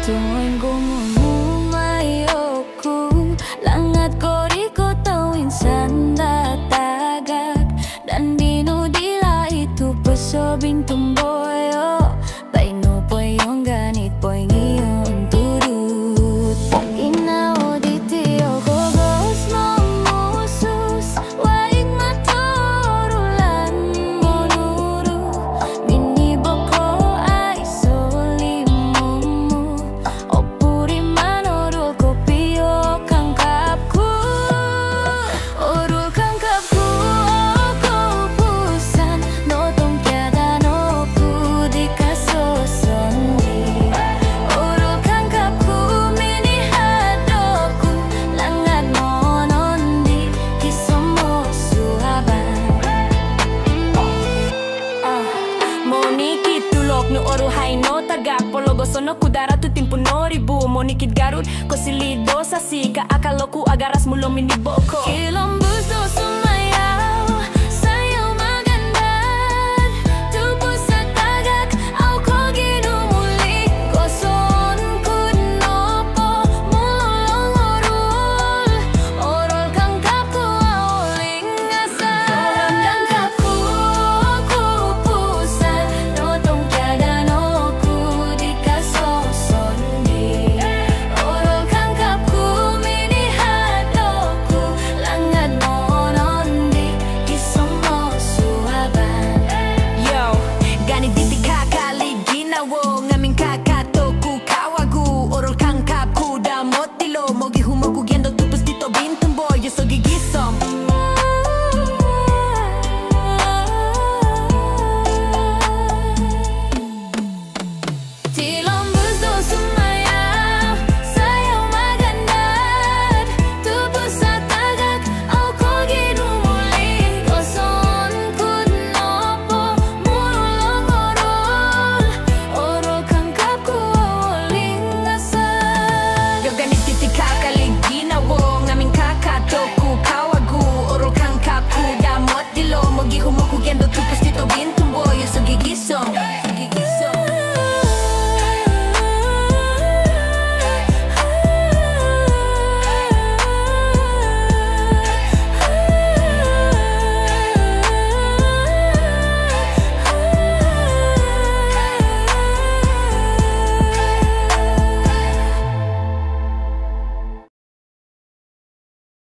Tuwing gumumay ako, langat ko di ko tawin sandatagak. Dan dino dila itu pesobing tumboyo, paino po yung ganit po ngayon turut. Inao di tiyo ko gos mamusus, waig maturulan mo nuru. Minibo ko ay solimumu, opuri manorul ko piyo kangkapku. Orul kangkapku ko pusan, notong tiada no pudi kasosondi. Orul kangkapku mini hadoku, langat monondi kisomo suhaban. Monikit tulok no oru hay no tagak, pologo sono kudara tu timpu no ribu. Monikit garut ko silido sa sika, akaloku agaras mulo miniboko. Kilom bus do